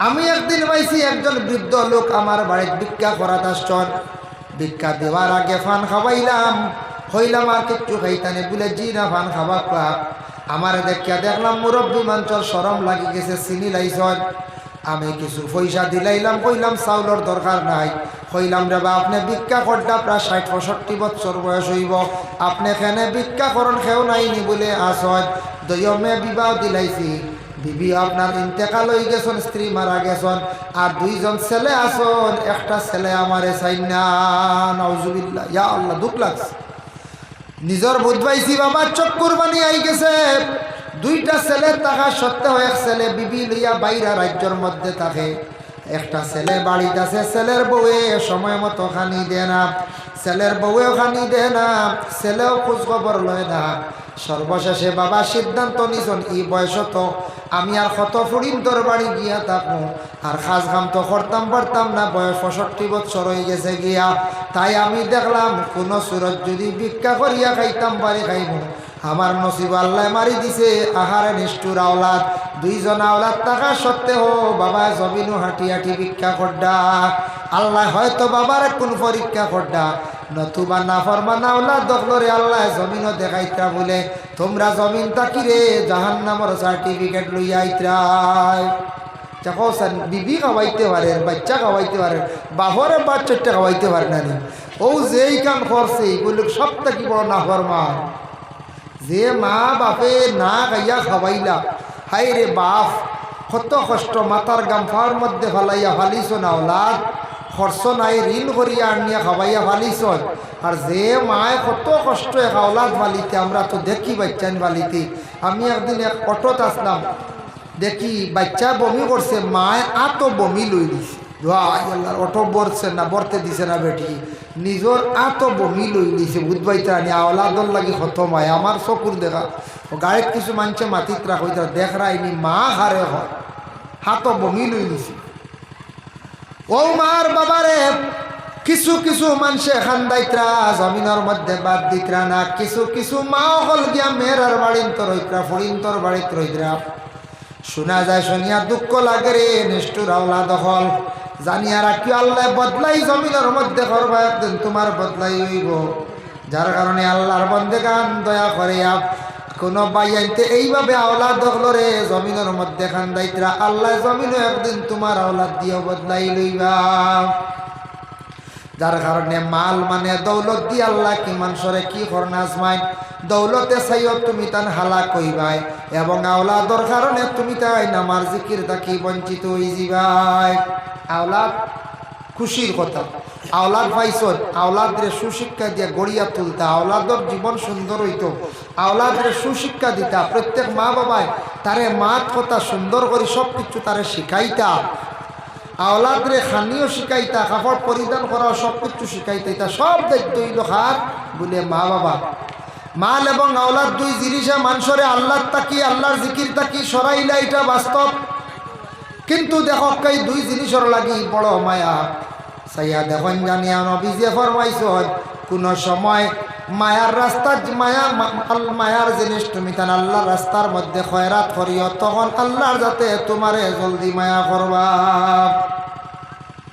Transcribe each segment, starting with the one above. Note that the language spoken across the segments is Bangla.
আমি একদিন পাইছি একজন বৃদ্ধ লোক আমার বাড়িতে ভিক্ষা করাতে আসছেন। ভিক্ষা দেওয়ার আগে ফান খাওয়াইলাম, হইলাম আর কিচ্ছু খাইতানে বলে জি না ফান খাওয়া খা। আমার দেখিয়া দেখলাম মুরব্বী মানুষের শরম লাগি গেছে, চিনি লাইছন। আমি কিছু পয়সা দিলাইলাম, কইলাম চাউলের দরকার নাই। কইলাম রে বা আপনি ভিক্ষা করটা প্রায় 60-65 বছর বয়স হইব, আপনি এখানে ভিক্ষা করন খেও নাইনি বলে আসন। দয়মে বিবাহ দিলাইছি, বিবি আপনার ইন্তেকাল হয়ে গেছেন, স্ত্রী মারা গেছেন, আর 2জন ছেলে আসন। একটা ছেলে আমারে চাই না। নাউজুবিল্লাহ, ইয়া আল্লাহ, দুঃখ লাগছে। নিজের বুধ পাইছি বাবা, চোখ কুরবানি আই গেছে। 2টা ছেলে থাকা সত্ত্বেও এক ছেলে বিবি লইয়া বাইরা রাজ্যের মধ্যে থাকে। একটা ছেলে বাড়িতে আছে, ছেলের বউয়ে সময় মতো খানি দেয় না, ছেলের বউয়েও খানি দেয় না, ছেলেও খোঁজ খবর লয় না। সর্বশেষে বাবা সিদ্ধান্ত নিছেন, এই বয়স তো আমি আর কত ফুড়িন তোর বাড়ি গিয়া থাকবো, আর খাস কাম তো করতাম পারতাম না, বয়স 65 বছর হয়ে গেছে গিয়া। তাই আমি দেখলাম কোন সুরত যদি ভিক্ষা করিয়া খাইতাম পারি খাইব। আমার নসিব আল্লাহ মারি দিছে আহারে নিষ্ঠুর আওলাদ। 2জন আওলাদ থাকা সত্ত্বেও বাবা জমিনও হাঁটি হাঁটি ভিক্ষা করডা। আল্লাহ হয়তো বাবার কোন পরীক্ষা করডা, নতুবা না ফরমান আওলাদ দখলরে আল্লাহ জমিনও দেখাইতা বলে তোমরা জমিন তাকিরে জাহান্নামের সার্টিফিকেট লইয়া আইত্রাই। দেখোন, বিবি খাওয়াইতে পারে, বাচ্চা খাওয়াইতে পারে, বাপরে বাচ্চাটা খাওয়াইতে পারে না। ও যেই কাম করছে এগুলো সব থেকে বড় নাফরমান। যে মা বাপে না খাইয়া খাওয়াইলা, হাই রে বাপ, কত কষ্ট মাথার গামফার মধ্যে ফালাইয়া ফালিস না ওলাদ, খরচ নাই, ঋণ করিয়া আনিয়া খাওয়াইয়া ফালিস। আর যে মায় কত কষ্ট ওলাদ ফালিতে, আমরা তো দেখি বাচ্চান ফালিতে। আমি একদিন এক অটোত আসলাম, দেখি বাচ্চা বমি করছে, মায় আতো বমি লই দিছে। অটো বরছে না, বরতে দিছে না বেটি, নিজের আতো বমি লই দিছে। বুধবাইতে আনি আওলাদর লাগি কত মায়, আমার চকুর দেখা। গাড়িত কিছু মানুষে মাতিত রাখই দেখ রাইনি মা হারে হয়, হাতো বমি লই দিছে। ও মার বাবারে কিছু কিছু মানুষে খান্দাইত্রা জমিনের মধ্যে বাদ দিতরা না। কিছু কিছু মা হল গিয়া মেয়েরার বাড়ির রইত্রা, ফড়িন্তর বাড়িত রইত্রা। শোনা যায়, শুনিয়া দুঃখ লাগে রে, নিষ্ঠুর আওলাদ হল। জানিয়া রাখি আল্লাহ বদলাই জমিনের মধ্যে করবা, একদিন তোমার বদলাই হইব। যার কারণে আল্লাহর বন্দেগান দয়া করে কোন বাই আনতে এইভাবে আওলাদ দখলরে জমিনের মধ্যে খান্দাইত্রা, আল্লাহ জমিনও একদিন তোমার আওলাদ দিয়ে বদলাই লইবা। যার কারণে মাল মানে দৌলত দিয়ে আল্লাহ কি মানুষরে কি করনাজমাই, দৌলতে চাইও তুমি তান হালা কইবাই, এবং আওলাদর কারণে তুমি তাই নামার জিকির তাকি বঞ্চিত হয়ে যাবাই। আওলাদ খুশির কথা, আওলাদ পাইছন, আওলাদরে সুশিক্ষা দিয়ে গড়িয়া তুলতা, আওলাদর জীবন সুন্দর হইত, আওলাদরে সুশিক্ষা দিতা। প্রত্যেক মা বাবায় তারে মাত কথা সুন্দর করে সব কিছু তারে শিখাইতা। আওলাদরে খানিও শিখাইতা, কাপড় পরিধান করা সব কিছু শিখাইতা। সব দায়িত্ব হইল হার বলে মা বাবা। মাল এবং আওলাদ 2 জিনিসে মানুষরে আল্লাহর তাকি, আল্লাহর জিকির তাকি সরাইলা, এটা বাস্তব। কিন্তু দেখো কই 2 জিনিসের লাগি বড় মায়া সাইয়া দেখুন জানিয়া নবীজি ফরমাইছেন, কোন সময় মায়ার রাস্তা, মায়ার জিনিস তুমি তান আল্লাহর রাস্তার মধ্যে খয়রাত করিও, তখন আল্লাহর যাতে তোমারে জলদি মায়া করবা।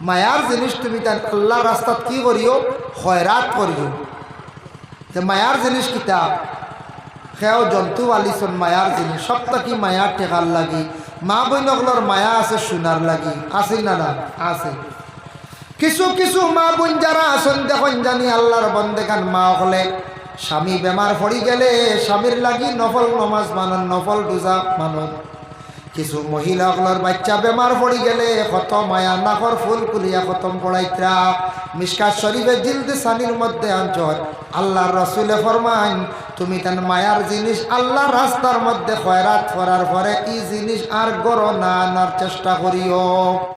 মায়ার জিনিস তুমি তান আল্লাহর রাস্তাত কি করিও, খয়রাত করিও। যে মায়ার জিনিস কিতা, সেও জন্তু আলিছন মায়ার জিনিস, সবটা কি মায়ার টেকার লাগি। মা বইনগুলোর মায়া আছে সোনার লাগি, আছে না? না আছে। কিছু কিছু মা বোন যারা আছেন দেখুন জানি আল্লাহর বন্দেগান মা হলে স্বামী বেমার পড়ি গেলে স্বামীর লাগি নফল নমাজ মানন, নফল রোজা মানন। কিছু মহিলাগুলোর বাচ্চা বেমার পড়ি গেলে কত মায়া নাকর ফুল কুলিয়া খতম পড়াইত্রা। মিশকাত শরীফে জিলদে সানির মধ্যে আনছর আল্লাহর রাসূলে ফরমান, তুমি তান মায়ার জিনিস আল্লাহর রাস্তার মধ্যে খয়রাত করার পরে এই জিনিস আর গড় না আনার চেষ্টা করিও।